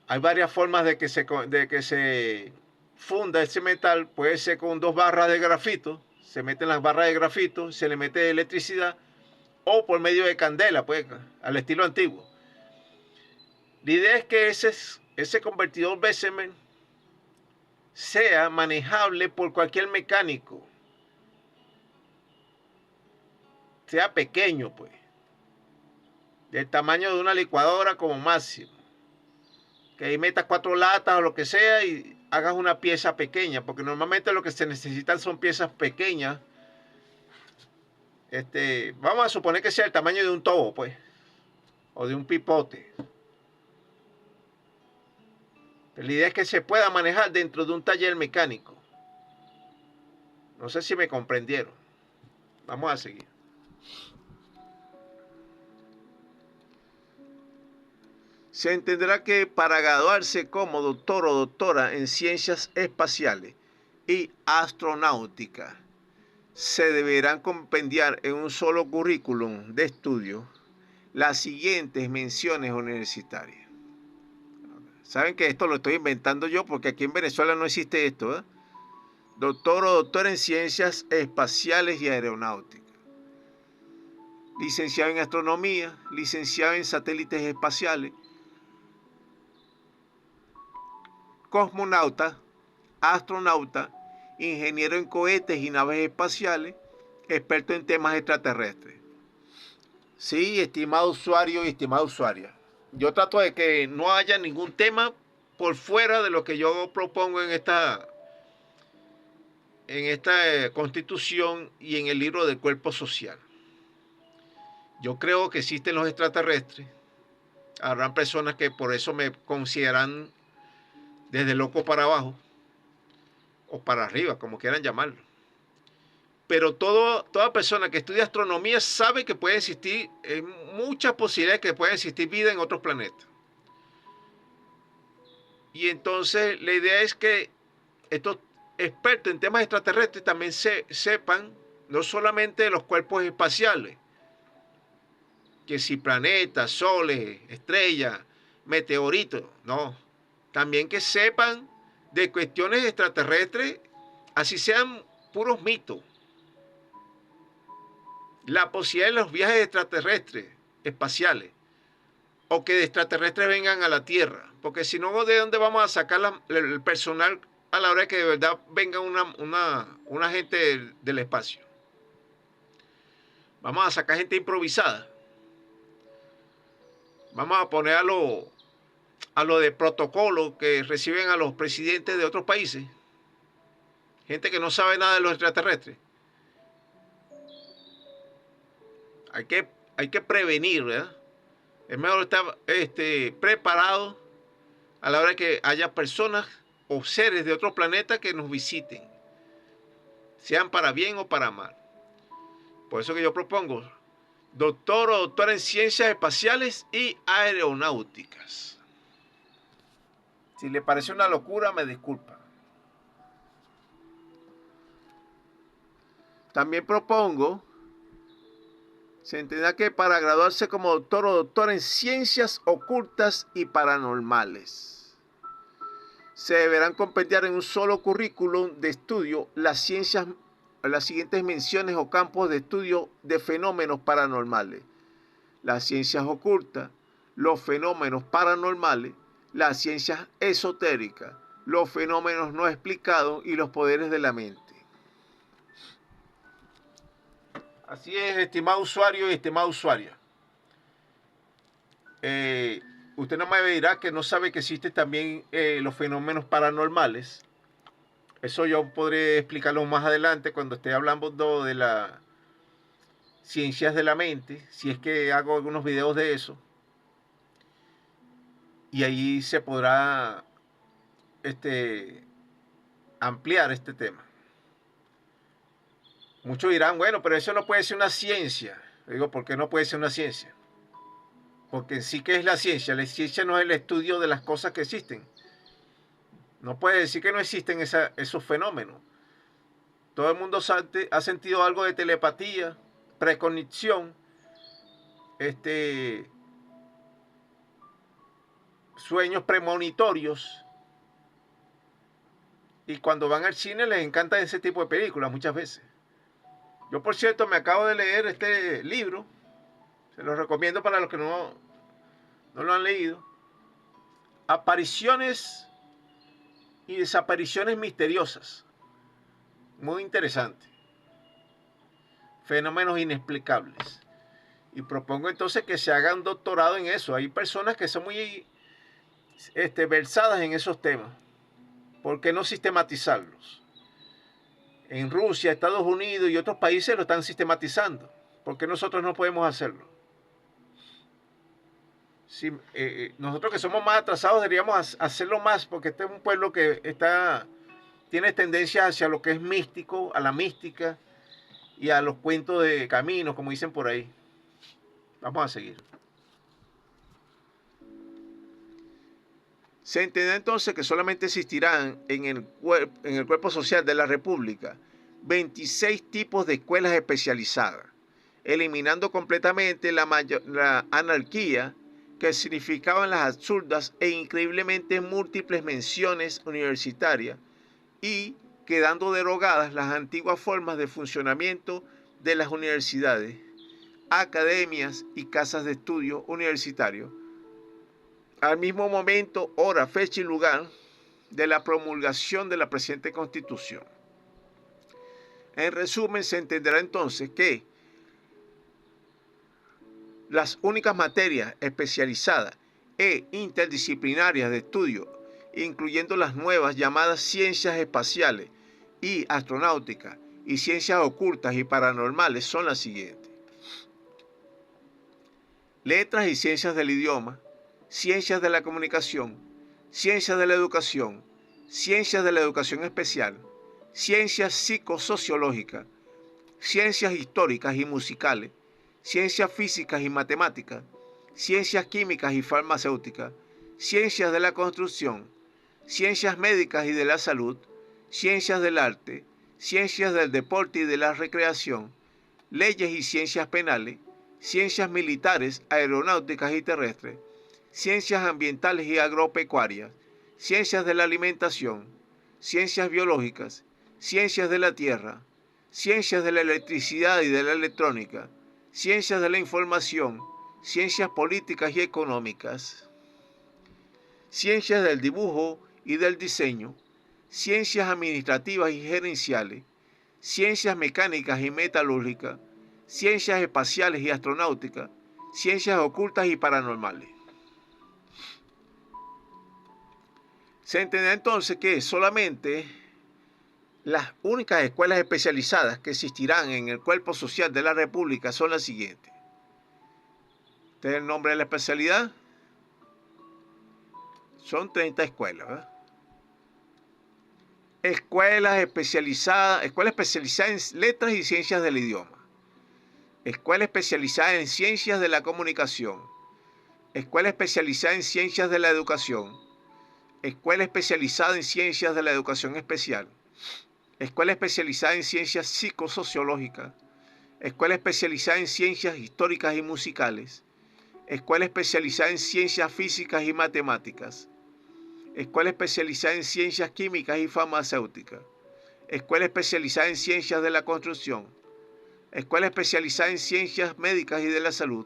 Hay varias formas de que se funda ese metal. Puede ser con 2 barras de grafito, se meten las barras de grafito, se le mete electricidad, o por medio de candela, pues, al estilo antiguo. La idea es que ese convertidor Bessemer sea manejable por cualquier mecánico, sea pequeño, pues, del tamaño de una licuadora como máximo. Que ahí metas 4 latas o lo que sea y hagas una pieza pequeña, porque normalmente lo que se necesitan son piezas pequeñas. Vamos a suponer que sea el tamaño de un tobo, pues, o de un pipote. Pero la idea es que se pueda manejar dentro de un taller mecánico. No sé si me comprendieron. Vamos a seguir. Se entenderá que para graduarse como doctor o doctora en ciencias espaciales y astronáutica, se deberán compendiar en un solo currículum de estudio las siguientes menciones universitarias. Saben que esto lo estoy inventando yo porque aquí en Venezuela no existe esto, ¿eh? Doctor o doctora en ciencias espaciales y aeronáutica. Licenciado en astronomía, licenciado en satélites espaciales, cosmonauta, astronauta, ingeniero en cohetes y naves espaciales, experto en temas extraterrestres. Sí, estimado usuario y estimada usuaria. Yo trato de que no haya ningún tema por fuera de lo que yo propongo en esta constitución y en el libro del cuerpo social. Yo creo que existen los extraterrestres. Habrán personas que por eso me consideran desde loco para abajo o para arriba, como quieran llamarlo. Pero toda persona que estudia astronomía sabe que puede existir, muchas posibilidades que puede existir vida en otros planetas. Y entonces la idea es que estos expertos en temas extraterrestres también sepan no solamente de los cuerpos espaciales, que si planetas, soles, estrellas, meteoritos, no. También que sepan de cuestiones extraterrestres, así sean puros mitos. La posibilidad de los viajes extraterrestres, espaciales, o que de extraterrestres vengan a la Tierra, porque si no, ¿de dónde vamos a sacar el personal a la hora de que de verdad venga una gente del espacio? Vamos a sacar gente improvisada. Vamos a poner a lo de protocolo que reciben a los presidentes de otros países. Gente que no sabe nada de los extraterrestres. Hay que prevenir, ¿verdad? Es mejor estar preparado a la hora de que haya personas o seres de otro planeta que nos visiten, sean para bien o para mal. Por eso que yo propongo doctor o doctora en ciencias espaciales y aeronáuticas. Si le parece una locura, me disculpa. También propongo Se entenderá que para graduarse como doctor o doctora en ciencias ocultas y paranormales, se deberán compendiar en un solo currículum de estudio las siguientes menciones o campos de estudio de fenómenos paranormales: las ciencias ocultas, los fenómenos paranormales, las ciencias esotéricas, los fenómenos no explicados y los poderes de la mente. Así es, estimado usuario y estimada usuaria. Usted no me dirá que no sabe que existen también los fenómenos paranormales. Eso yo podré explicarlo más adelante cuando esté hablando de las ciencias de la mente, si es que hago algunos videos de eso. Y ahí se podrá ampliar este tema. Muchos dirán, bueno, pero eso no puede ser una ciencia. Le digo, ¿por qué no puede ser una ciencia? Porque en sí, ¿qué es la ciencia? La ciencia no es el estudio de las cosas que existen. No puede decir que no existen esos fenómenos. Todo el mundo ha sentido algo de telepatía, precognición, sueños premonitorios. Y cuando van al cine les encanta ese tipo de películas muchas veces. Yo, por cierto, me acabo de leer este libro. Se lo recomiendo para los que no lo han leído. Apariciones y desapariciones misteriosas. Muy interesante. Fenómenos inexplicables. Y propongo entonces que se haga un doctorado en eso. Hay personas que son muy versadas en esos temas. ¿Por qué no sistematizarlos? En Rusia, Estados Unidos y otros países lo están sistematizando. ¿Por qué nosotros no podemos hacerlo? Si, nosotros que somos más atrasados deberíamos hacerlo más, porque este es un pueblo que tiene tendencia hacia lo que es místico, a la mística y a los cuentos de caminos, como dicen por ahí. Vamos a seguir. Se entenderá entonces que solamente existirán en el cuerpo social de la República 26 tipos de escuelas especializadas, eliminando completamente la anarquía que significaban las absurdas e increíblemente múltiples menciones universitarias y quedando derogadas las antiguas formas de funcionamiento de las universidades, academias y casas de estudio universitarios. Al mismo momento, hora, fecha y lugar de la promulgación de la presente Constitución. En resumen, se entenderá entonces que las únicas materias especializadas e interdisciplinarias de estudio, incluyendo las nuevas llamadas ciencias espaciales y astronáutica y ciencias ocultas y paranormales, son las siguientes: letras y ciencias del idioma, ciencias de la comunicación, ciencias de la educación especial, ciencias psicosociológicas, ciencias históricas y musicales, ciencias físicas y matemáticas, ciencias químicas y farmacéuticas, ciencias de la construcción, ciencias médicas y de la salud, ciencias del arte, ciencias del deporte y de la recreación, leyes y ciencias penales, ciencias militares, aeronáuticas y terrestres, ciencias ambientales y agropecuarias, ciencias de la alimentación, ciencias biológicas, ciencias de la tierra, ciencias de la electricidad y de la electrónica, ciencias de la información, ciencias políticas y económicas, ciencias del dibujo y del diseño, ciencias administrativas y gerenciales, ciencias mecánicas y metalúrgicas, ciencias espaciales y astronáuticas, ciencias ocultas y paranormales. Se entenderá entonces que solamente las únicas escuelas especializadas que existirán en el cuerpo social de la República son las siguientes. ¿Este es el nombre de la especialidad? Son 30 escuelas, ¿verdad? Escuela especializada en letras y ciencias del idioma. Escuela especializada en ciencias de la comunicación. Escuela especializada en ciencias de la educación. Escuela especializada en ciencias de la educación especial. Escuela especializada en ciencias psicosociológicas. escuela especializada en ciencias históricas y musicales, escuela especializada en ciencias físicas y matemáticas, escuela especializada en ciencias químicas y farmacéuticas, escuela especializada en ciencias de la construcción, escuela especializada en ciencias médicas y de la salud,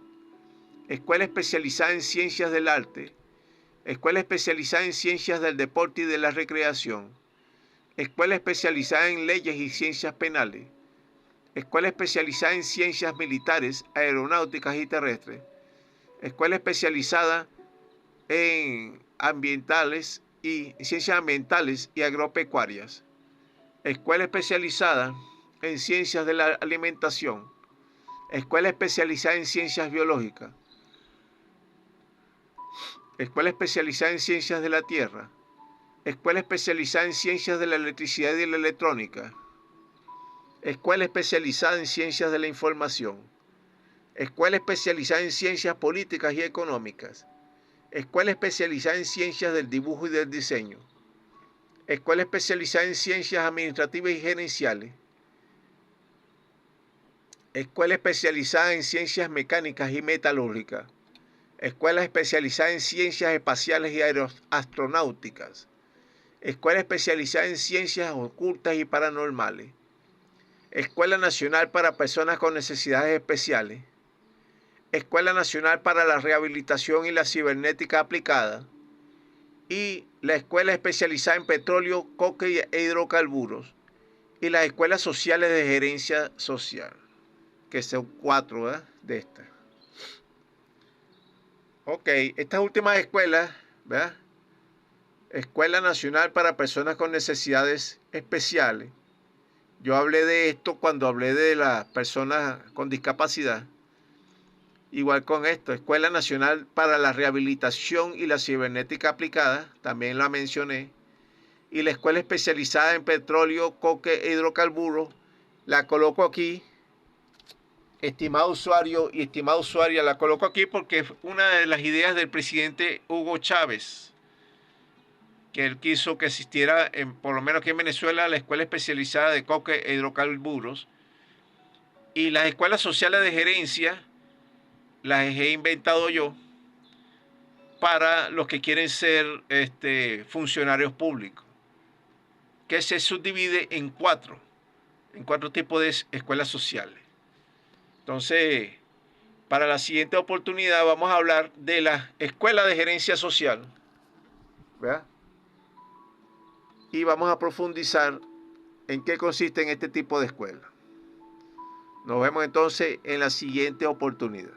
escuela especializada en ciencias del arte, escuela especializada en ciencias del deporte y de la recreación, escuela especializada en leyes y ciencias penales, escuela especializada en ciencias militares, aeronáuticas y terrestres, escuela especializada en ciencias ambientales y agropecuarias, escuela especializada en ciencias de la alimentación, escuela especializada en ciencias biológicas, escuela especializada en ciencias de la tierra, escuela especializada en ciencias de la electricidad y de la electrónica, escuela especializada en ciencias de la información, escuela especializada en ciencias políticas y económicas, escuela especializada en ciencias del dibujo y del diseño, escuela especializada en ciencias administrativas y gerenciales, escuela especializada en ciencias mecánicas y metalúrgicas, escuela especializada en ciencias espaciales y astronáuticas, escuela especializada en ciencias ocultas y paranormales, escuela nacional para personas con necesidades especiales, escuela nacional para la rehabilitación y la cibernética aplicada, y la escuela especializada en petróleo, coque e hidrocarburos, y las escuelas sociales de gerencia social, que son 4, ¿verdad?, de estas. Ok, estas últimas escuelas, ¿verdad? Escuela Nacional para Personas con Necesidades Especiales. Yo hablé de esto cuando hablé de las personas con discapacidad. Igual con esto, Escuela Nacional para la Rehabilitación y la Cibernética Aplicada, también la mencioné. Y la Escuela Especializada en Petróleo, Coque e Hidrocarburos, la coloco aquí. Estimado usuario y estimada usuaria, la coloco aquí porque es una de las ideas del presidente Hugo Chávez, que él quiso que existiera, por lo menos aquí en Venezuela, la Escuela Especializada de Coque e Hidrocarburos. Y las escuelas sociales de gerencia las he inventado yo para los que quieren ser funcionarios públicos, que se subdivide en cuatro tipos de escuelas sociales. Entonces, para la siguiente oportunidad vamos a hablar de la escuela de gerencia social, ¿verdad? Y vamos a profundizar en qué consiste en este tipo de escuela. Nos vemos entonces en la siguiente oportunidad.